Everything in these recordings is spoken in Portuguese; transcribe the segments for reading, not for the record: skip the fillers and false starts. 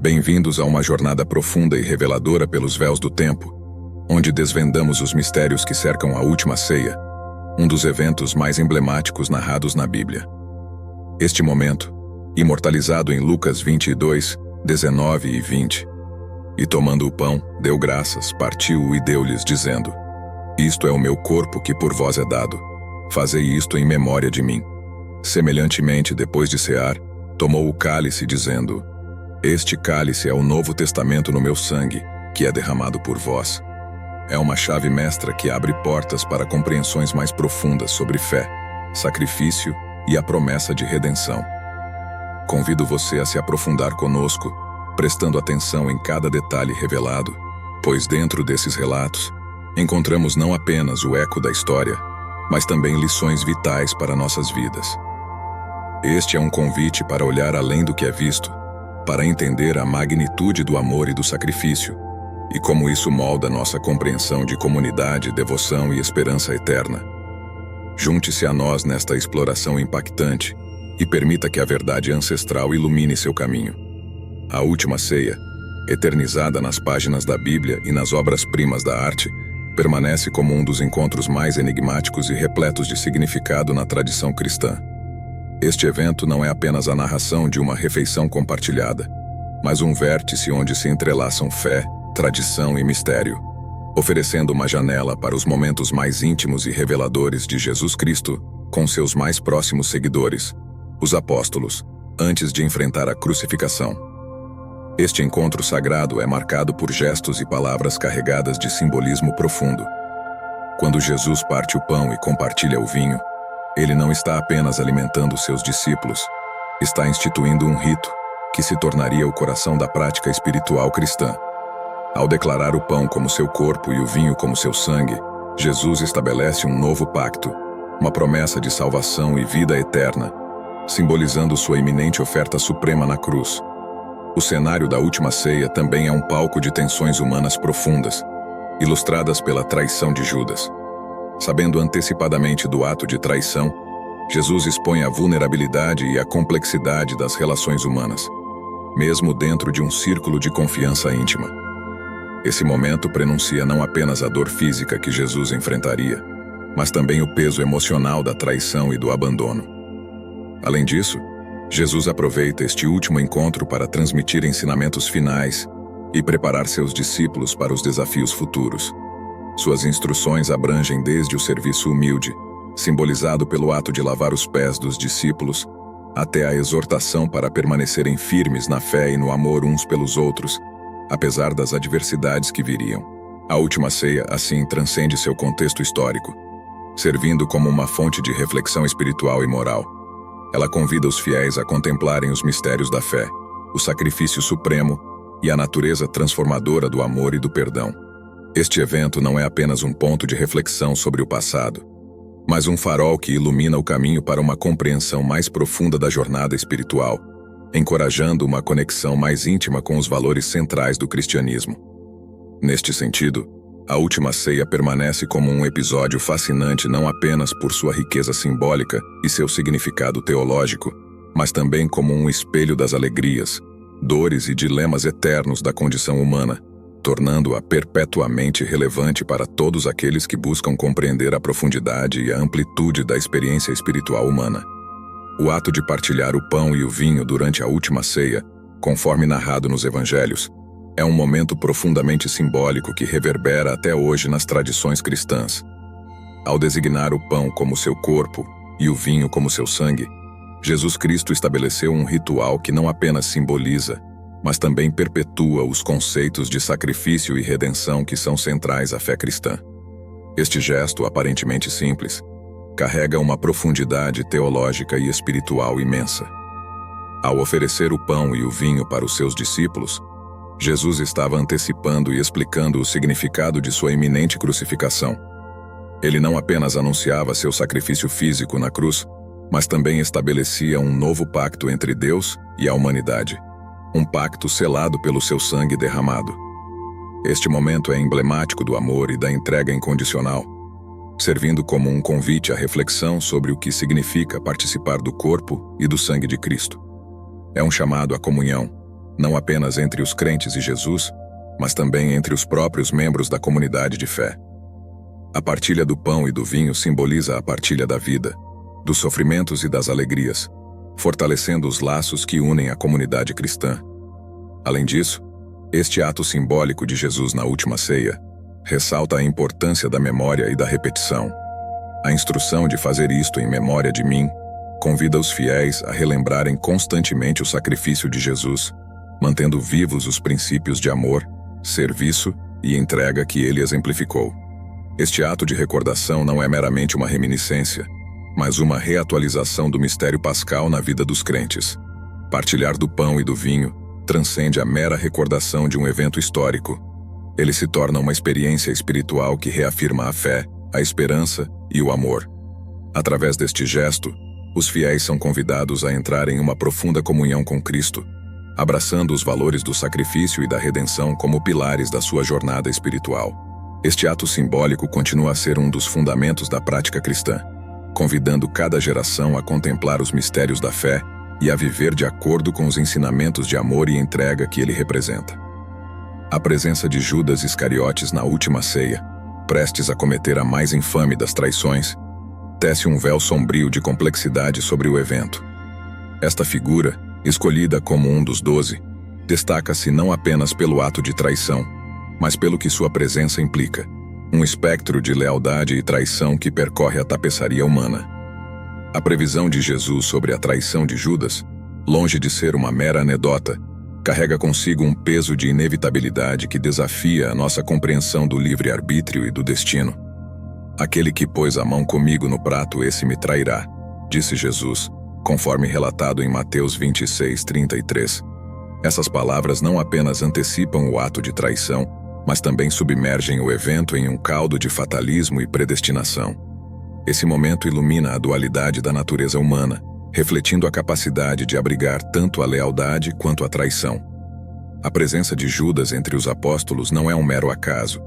Bem-vindos a uma jornada profunda e reveladora pelos véus do tempo, onde desvendamos os mistérios que cercam a última ceia, um dos eventos mais emblemáticos narrados na Bíblia. Este momento, imortalizado em Lucas 22, 19 e 20. E tomando o pão, deu graças, partiu-o e deu-lhes, dizendo: Isto é o meu corpo que por vós é dado. Fazei isto em memória de mim. Semelhantemente, depois de cear, tomou o cálice, dizendo: Este cálice é o novo testamento no meu sangue, que é derramado por vós. É uma chave mestra que abre portas para compreensões mais profundas sobre fé, sacrifício e a promessa de redenção. Convido você a se aprofundar conosco, prestando atenção em cada detalhe revelado, pois dentro desses relatos, encontramos não apenas o eco da história, mas também lições vitais para nossas vidas. Este é um convite para olhar além do que é visto, para entender a magnitude do amor e do sacrifício, e como isso molda nossa compreensão de comunidade, devoção e esperança eterna. Junte-se a nós nesta exploração impactante e permita que a verdade ancestral ilumine seu caminho. A última ceia, eternizada nas páginas da Bíblia e nas obras-primas da arte, permanece como um dos encontros mais enigmáticos e repletos de significado na tradição cristã. Este evento não é apenas a narração de uma refeição compartilhada, mas um vértice onde se entrelaçam fé, tradição e mistério, oferecendo uma janela para os momentos mais íntimos e reveladores de Jesus Cristo com seus mais próximos seguidores, os apóstolos, antes de enfrentar a crucificação. Este encontro sagrado é marcado por gestos e palavras carregadas de simbolismo profundo. Quando Jesus parte o pão e compartilha o vinho, ele não está apenas alimentando seus discípulos, está instituindo um rito que se tornaria o coração da prática espiritual cristã. Ao declarar o pão como seu corpo e o vinho como seu sangue, Jesus estabelece um novo pacto, uma promessa de salvação e vida eterna, simbolizando sua iminente oferta suprema na cruz. O cenário da última ceia também é um palco de tensões humanas profundas, ilustradas pela traição de Judas. Sabendo antecipadamente do ato de traição, Jesus expõe a vulnerabilidade e a complexidade das relações humanas, mesmo dentro de um círculo de confiança íntima. Esse momento prenuncia não apenas a dor física que Jesus enfrentaria, mas também o peso emocional da traição e do abandono. Além disso, Jesus aproveita este último encontro para transmitir ensinamentos finais e preparar seus discípulos para os desafios futuros. Suas instruções abrangem desde o serviço humilde, simbolizado pelo ato de lavar os pés dos discípulos, até a exortação para permanecerem firmes na fé e no amor uns pelos outros, apesar das adversidades que viriam. A última ceia, assim, transcende seu contexto histórico, servindo como uma fonte de reflexão espiritual e moral. Ela convida os fiéis a contemplarem os mistérios da fé, o sacrifício supremo e a natureza transformadora do amor e do perdão. Este evento não é apenas um ponto de reflexão sobre o passado, mas um farol que ilumina o caminho para uma compreensão mais profunda da jornada espiritual, encorajando uma conexão mais íntima com os valores centrais do cristianismo. Neste sentido, a última ceia permanece como um episódio fascinante não apenas por sua riqueza simbólica e seu significado teológico, mas também como um espelho das alegrias, dores e dilemas eternos da condição humana, tornando-a perpetuamente relevante para todos aqueles que buscam compreender a profundidade e a amplitude da experiência espiritual humana. O ato de partilhar o pão e o vinho durante a última ceia, conforme narrado nos evangelhos, é um momento profundamente simbólico que reverbera até hoje nas tradições cristãs. Ao designar o pão como seu corpo e o vinho como seu sangue, Jesus Cristo estabeleceu um ritual que não apenas simboliza, mas também perpetua os conceitos de sacrifício e redenção que são centrais à fé cristã. Este gesto, aparentemente simples, carrega uma profundidade teológica e espiritual imensa. Ao oferecer o pão e o vinho para os seus discípulos, Jesus estava antecipando e explicando o significado de sua iminente crucificação. Ele não apenas anunciava seu sacrifício físico na cruz, mas também estabelecia um novo pacto entre Deus e a humanidade, um pacto selado pelo seu sangue derramado. Este momento é emblemático do amor e da entrega incondicional, servindo como um convite à reflexão sobre o que significa participar do corpo e do sangue de Cristo. É um chamado à comunhão, não apenas entre os crentes e Jesus, mas também entre os próprios membros da comunidade de fé. A partilha do pão e do vinho simboliza a partilha da vida, dos sofrimentos e das alegrias, fortalecendo os laços que unem a comunidade cristã. Além disso, este ato simbólico de Jesus na última ceia ressalta a importância da memória e da repetição. A instrução de fazer isto em memória de mim convida os fiéis a relembrarem constantemente o sacrifício de Jesus, mantendo vivos os princípios de amor, serviço e entrega que ele exemplificou. Este ato de recordação não é meramente uma reminiscência, mas uma reatualização do mistério pascal na vida dos crentes. Partilhar do pão e do vinho transcende a mera recordação de um evento histórico. Ele se torna uma experiência espiritual que reafirma a fé, a esperança e o amor. Através deste gesto, os fiéis são convidados a entrar em uma profunda comunhão com Cristo, abraçando os valores do sacrifício e da redenção como pilares da sua jornada espiritual. Este ato simbólico continua a ser um dos fundamentos da prática cristã, convidando cada geração a contemplar os mistérios da fé e a viver de acordo com os ensinamentos de amor e entrega que ele representa. A presença de Judas Iscariotes na última ceia, prestes a cometer a mais infame das traições, tece um véu sombrio de complexidade sobre o evento. Esta figura, escolhida como um dos 12, destaca-se não apenas pelo ato de traição, mas pelo que sua presença implica, um espectro de lealdade e traição que percorre a tapeçaria humana. A previsão de Jesus sobre a traição de Judas, longe de ser uma mera anedota, carrega consigo um peso de inevitabilidade que desafia a nossa compreensão do livre-arbítrio e do destino. Aquele que pôs a mão comigo no prato, esse me trairá, disse Jesus, conforme relatado em Mateus 26:33. Essas palavras não apenas antecipam o ato de traição, mas também submergem o evento em um caldo de fatalismo e predestinação. Esse momento ilumina a dualidade da natureza humana, refletindo a capacidade de abrigar tanto a lealdade quanto a traição. A presença de Judas entre os apóstolos não é um mero acaso,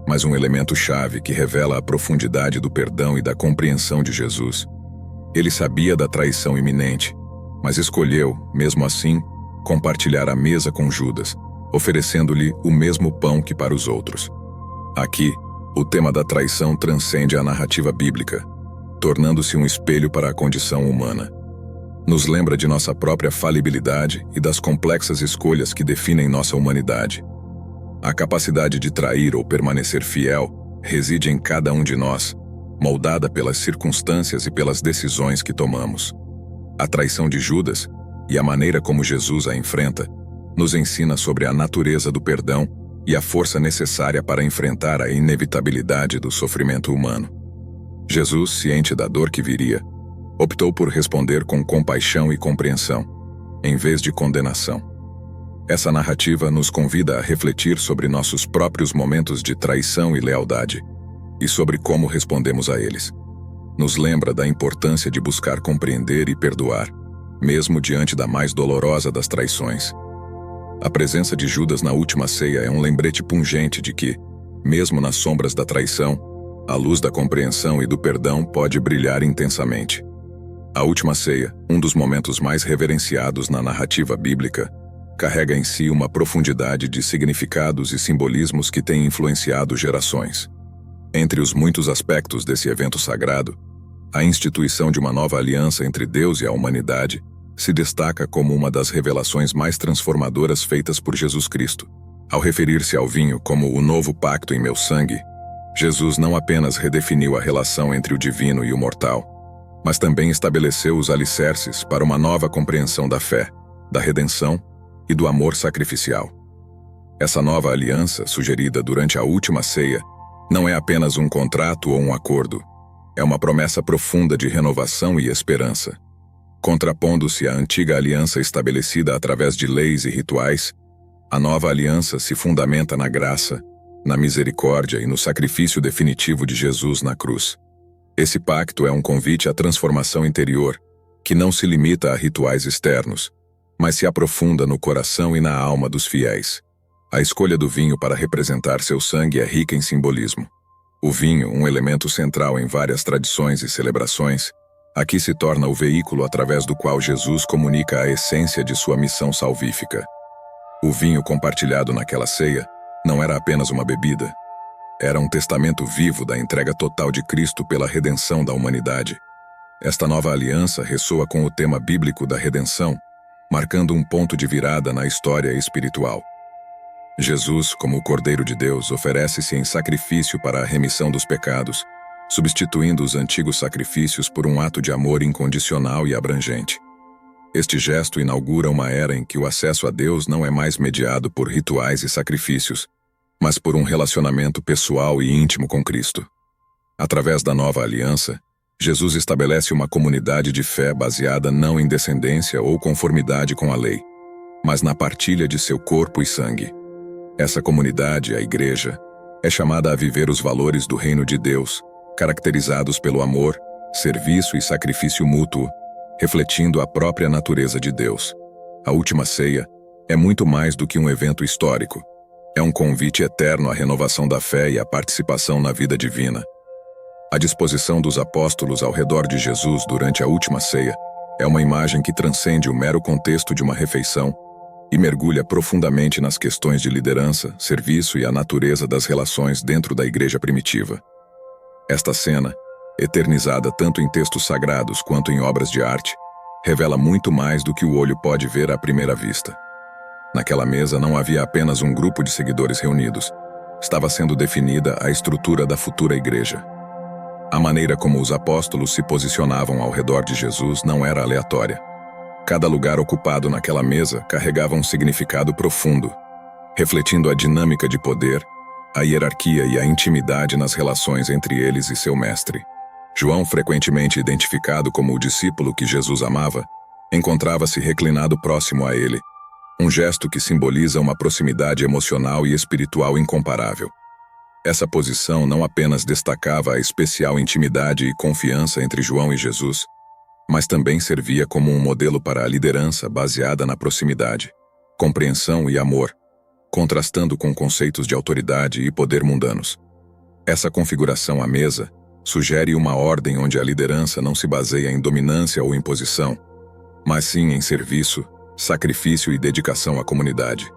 mas um elemento-chave que revela a profundidade do perdão e da compreensão de Jesus. Ele sabia da traição iminente, mas escolheu, mesmo assim, compartilhar a mesa com Judas, oferecendo-lhe o mesmo pão que para os outros. Aqui, o tema da traição transcende a narrativa bíblica, tornando-se um espelho para a condição humana. Nos lembra de nossa própria falibilidade e das complexas escolhas que definem nossa humanidade. A capacidade de trair ou permanecer fiel reside em cada um de nós, moldada pelas circunstâncias e pelas decisões que tomamos. A traição de Judas, e a maneira como Jesus a enfrenta, nos ensina sobre a natureza do perdão e a força necessária para enfrentar a inevitabilidade do sofrimento humano. Jesus, ciente da dor que viria, optou por responder com compaixão e compreensão, em vez de condenação. Essa narrativa nos convida a refletir sobre nossos próprios momentos de traição e lealdade, e sobre como respondemos a eles. Nos lembra da importância de buscar compreender e perdoar, mesmo diante da mais dolorosa das traições. A presença de Judas na última ceia é um lembrete pungente de que, mesmo nas sombras da traição, a luz da compreensão e do perdão pode brilhar intensamente. A última ceia, um dos momentos mais reverenciados na narrativa bíblica, carrega em si uma profundidade de significados e simbolismos que tem influenciado gerações. Entre os muitos aspectos desse evento sagrado, a instituição de uma nova aliança entre Deus e a humanidade se destaca como uma das revelações mais transformadoras feitas por Jesus Cristo. Ao referir-se ao vinho como o novo pacto em meu sangue, Jesus não apenas redefiniu a relação entre o divino e o mortal, mas também estabeleceu os alicerces para uma nova compreensão da fé, da redenção e do amor sacrificial. Essa nova aliança, sugerida durante a última ceia, não é apenas um contrato ou um acordo, é uma promessa profunda de renovação e esperança. Contrapondo-se à antiga aliança estabelecida através de leis e rituais, a nova aliança se fundamenta na graça, na misericórdia e no sacrifício definitivo de Jesus na cruz. Esse pacto é um convite à transformação interior, que não se limita a rituais externos, mas se aprofunda no coração e na alma dos fiéis. A escolha do vinho para representar seu sangue é rica em simbolismo. O vinho, um elemento central em várias tradições e celebrações, aqui se torna o veículo através do qual Jesus comunica a essência de sua missão salvífica. O vinho compartilhado naquela ceia não era apenas uma bebida. Era um testamento vivo da entrega total de Cristo pela redenção da humanidade. Esta nova aliança ressoa com o tema bíblico da redenção, marcando um ponto de virada na história espiritual. Jesus, como o Cordeiro de Deus, oferece-se em sacrifício para a remissão dos pecados, substituindo os antigos sacrifícios por um ato de amor incondicional e abrangente. Este gesto inaugura uma era em que o acesso a Deus não é mais mediado por rituais e sacrifícios, mas por um relacionamento pessoal e íntimo com Cristo. Através da nova aliança, Jesus estabelece uma comunidade de fé baseada não em descendência ou conformidade com a lei, mas na partilha de seu corpo e sangue. Essa comunidade, a Igreja, é chamada a viver os valores do reino de Deus, caracterizados pelo amor, serviço e sacrifício mútuo, refletindo a própria natureza de Deus. A última ceia é muito mais do que um evento histórico. É um convite eterno à renovação da fé e à participação na vida divina. A disposição dos apóstolos ao redor de Jesus durante a última ceia é uma imagem que transcende o mero contexto de uma refeição e mergulha profundamente nas questões de liderança, serviço e a natureza das relações dentro da igreja primitiva. Esta cena, eternizada tanto em textos sagrados quanto em obras de arte, revela muito mais do que o olho pode ver à primeira vista. Naquela mesa não havia apenas um grupo de seguidores reunidos. Estava sendo definida a estrutura da futura igreja. A maneira como os apóstolos se posicionavam ao redor de Jesus não era aleatória. Cada lugar ocupado naquela mesa carregava um significado profundo, refletindo a dinâmica de poder, a hierarquia e a intimidade nas relações entre eles e seu mestre. João, frequentemente identificado como o discípulo que Jesus amava, encontrava-se reclinado próximo a ele, um gesto que simboliza uma proximidade emocional e espiritual incomparável. Essa posição não apenas destacava a especial intimidade e confiança entre João e Jesus, mas também servia como um modelo para a liderança baseada na proximidade, compreensão e amor, contrastando com conceitos de autoridade e poder mundanos. Essa configuração à mesa sugere uma ordem onde a liderança não se baseia em dominância ou imposição, mas sim em serviço, sacrifício e dedicação à comunidade.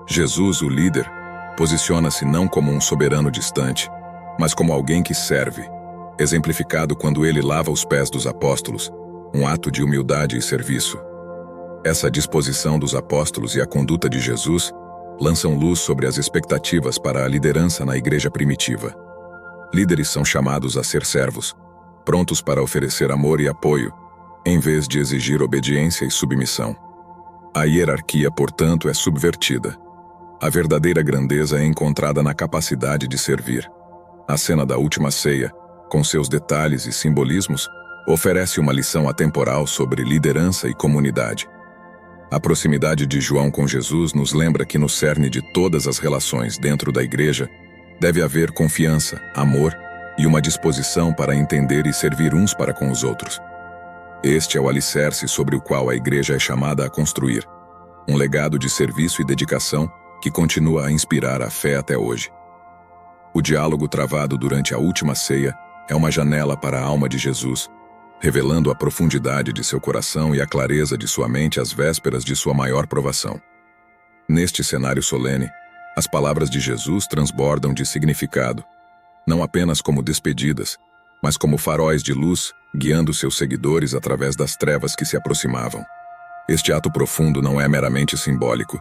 Jesus, o líder, posiciona-se não como um soberano distante, mas como alguém que serve, exemplificado quando ele lava os pés dos apóstolos, um ato de humildade e serviço. Essa disposição dos apóstolos e a conduta de Jesus lançam luz sobre as expectativas para a liderança na igreja primitiva. Líderes são chamados a ser servos, prontos para oferecer amor e apoio, em vez de exigir obediência e submissão. A hierarquia, portanto, é subvertida. A verdadeira grandeza é encontrada na capacidade de servir. A cena da última ceia, com seus detalhes e simbolismos, oferece uma lição atemporal sobre liderança e comunidade. A proximidade de João com Jesus nos lembra que no cerne de todas as relações dentro da igreja deve haver confiança, amor e uma disposição para entender e servir uns para com os outros. Este é o alicerce sobre o qual a igreja é chamada a construir, um legado de serviço e dedicação que continua a inspirar a fé até hoje. O diálogo travado durante a última ceia é uma janela para a alma de Jesus, revelando a profundidade de seu coração e a clareza de sua mente às vésperas de sua maior provação. Neste cenário solene, as palavras de Jesus transbordam de significado, não apenas como despedidas, mas como faróis de luz, guiando seus seguidores através das trevas que se aproximavam. Este ato profundo não é meramente simbólico.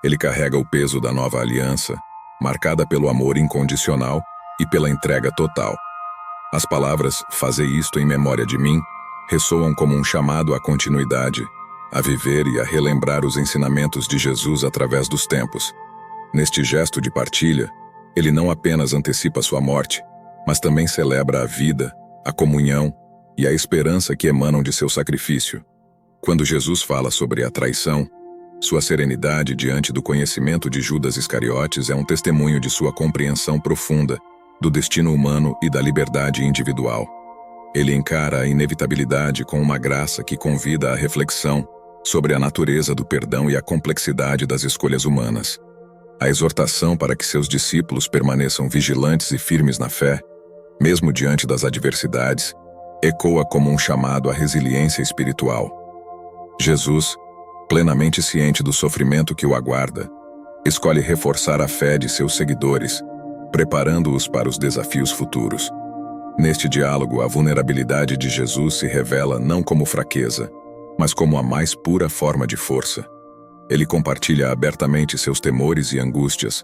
Ele carrega o peso da nova aliança, marcada pelo amor incondicional e pela entrega total. As palavras "fazei isto em memória de mim" ressoam como um chamado à continuidade, a viver e a relembrar os ensinamentos de Jesus através dos tempos. Neste gesto de partilha, ele não apenas antecipa sua morte, mas também celebra a vida, a comunhão e a esperança que emanam de seu sacrifício. Quando Jesus fala sobre a traição, sua serenidade diante do conhecimento de Judas Iscariotes é um testemunho de sua compreensão profunda do destino humano e da liberdade individual. Ele encara a inevitabilidade com uma graça que convida à reflexão sobre a natureza do perdão e a complexidade das escolhas humanas. A exortação para que seus discípulos permaneçam vigilantes e firmes na fé, mesmo diante das adversidades, ecoa como um chamado à resiliência espiritual. Jesus, plenamente ciente do sofrimento que o aguarda, escolhe reforçar a fé de seus seguidores, preparando-os para os desafios futuros. Neste diálogo, a vulnerabilidade de Jesus se revela não como fraqueza, mas como a mais pura forma de força. Ele compartilha abertamente seus temores e angústias,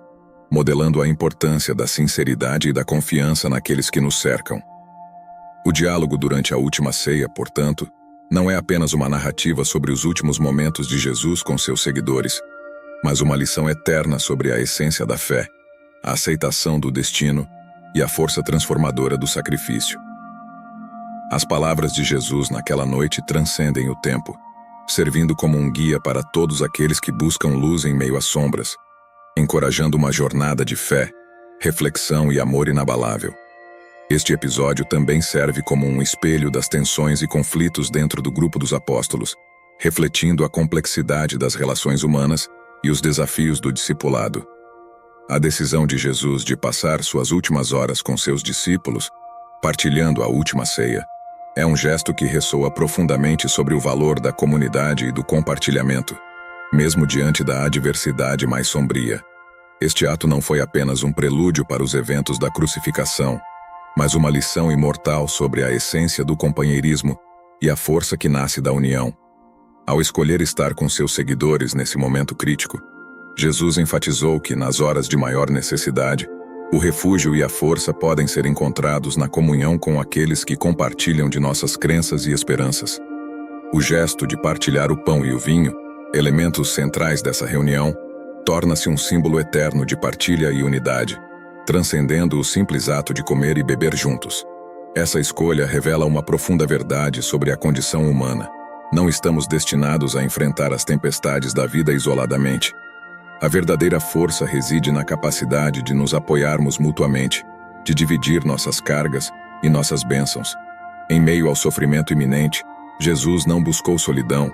modelando a importância da sinceridade e da confiança naqueles que nos cercam. O diálogo durante a última ceia, portanto, não é apenas uma narrativa sobre os últimos momentos de Jesus com seus seguidores, mas uma lição eterna sobre a essência da fé, a aceitação do destino e a força transformadora do sacrifício. As palavras de Jesus naquela noite transcendem o tempo, servindo como um guia para todos aqueles que buscam luz em meio às sombras, encorajando uma jornada de fé, reflexão e amor inabalável. Este episódio também serve como um espelho das tensões e conflitos dentro do grupo dos apóstolos, refletindo a complexidade das relações humanas e os desafios do discipulado. A decisão de Jesus de passar suas últimas horas com seus discípulos, partilhando a última ceia, é um gesto que ressoa profundamente sobre o valor da comunidade e do compartilhamento, mesmo diante da adversidade mais sombria. Este ato não foi apenas um prelúdio para os eventos da crucificação, mas uma lição imortal sobre a essência do companheirismo e a força que nasce da união. Ao escolher estar com seus seguidores nesse momento crítico, Jesus enfatizou que, nas horas de maior necessidade, o refúgio e a força podem ser encontrados na comunhão com aqueles que compartilham de nossas crenças e esperanças. O gesto de partilhar o pão e o vinho, elementos centrais dessa reunião, torna-se um símbolo eterno de partilha e unidade, transcendendo o simples ato de comer e beber juntos. Essa escolha revela uma profunda verdade sobre a condição humana. Não estamos destinados a enfrentar as tempestades da vida isoladamente. A verdadeira força reside na capacidade de nos apoiarmos mutuamente, de dividir nossas cargas e nossas bênçãos. Em meio ao sofrimento iminente, Jesus não buscou solidão,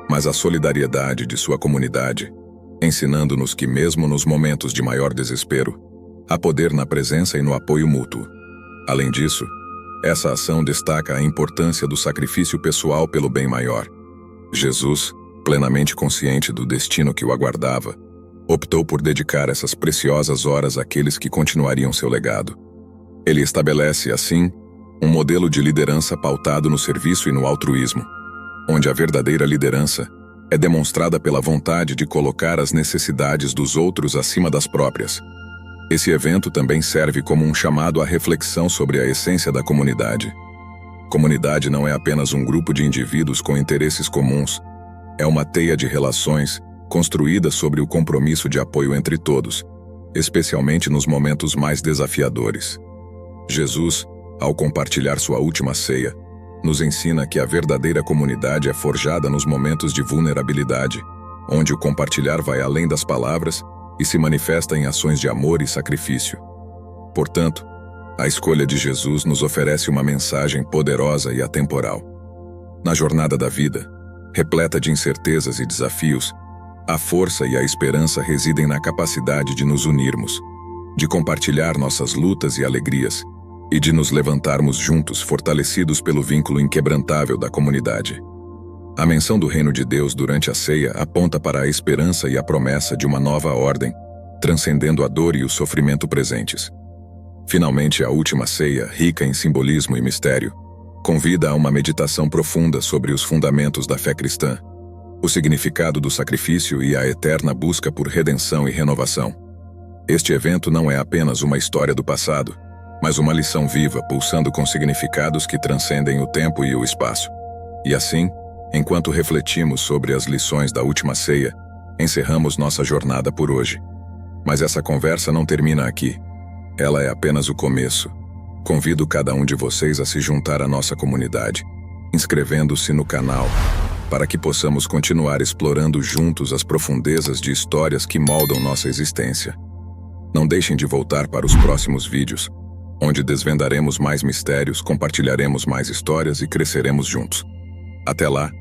mas a solidariedade de sua comunidade, ensinando-nos que mesmo nos momentos de maior desespero, há poder na presença e no apoio mútuo. Além disso, essa ação destaca a importância do sacrifício pessoal pelo bem maior. Jesus, plenamente consciente do destino que o aguardava, optou por dedicar essas preciosas horas àqueles que continuariam seu legado. Ele estabelece, assim, um modelo de liderança pautado no serviço e no altruísmo, onde a verdadeira liderança é demonstrada pela vontade de colocar as necessidades dos outros acima das próprias. Esse evento também serve como um chamado à reflexão sobre a essência da comunidade. Comunidade não é apenas um grupo de indivíduos com interesses comuns, é uma teia de relações construída sobre o compromisso de apoio entre todos, especialmente nos momentos mais desafiadores. Jesus, ao compartilhar sua última ceia, nos ensina que a verdadeira comunidade é forjada nos momentos de vulnerabilidade, onde o compartilhar vai além das palavras e se manifesta em ações de amor e sacrifício. Portanto, a escolha de Jesus nos oferece uma mensagem poderosa e atemporal. Na jornada da vida, repleta de incertezas e desafios, a força e a esperança residem na capacidade de nos unirmos, de compartilhar nossas lutas e alegrias, e de nos levantarmos juntos, fortalecidos pelo vínculo inquebrantável da comunidade. A menção do reino de Deus durante a ceia aponta para a esperança e a promessa de uma nova ordem, transcendendo a dor e o sofrimento presentes. Finalmente, a última ceia, rica em simbolismo e mistério, convida a uma meditação profunda sobre os fundamentos da fé cristã, o significado do sacrifício e a eterna busca por redenção e renovação. Este evento não é apenas uma história do passado, mas uma lição viva pulsando com significados que transcendem o tempo e o espaço. E assim, enquanto refletimos sobre as lições da última ceia, encerramos nossa jornada por hoje. Mas essa conversa não termina aqui. Ela é apenas o começo. Convido cada um de vocês a se juntar à nossa comunidade, inscrevendo-se no canal, para que possamos continuar explorando juntos as profundezas de histórias que moldam nossa existência. Não deixem de voltar para os próximos vídeos, onde desvendaremos mais mistérios, compartilharemos mais histórias e cresceremos juntos. Até lá,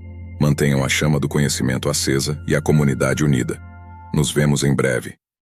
mantenham a chama do conhecimento acesa e a comunidade unida. Nos vemos em breve.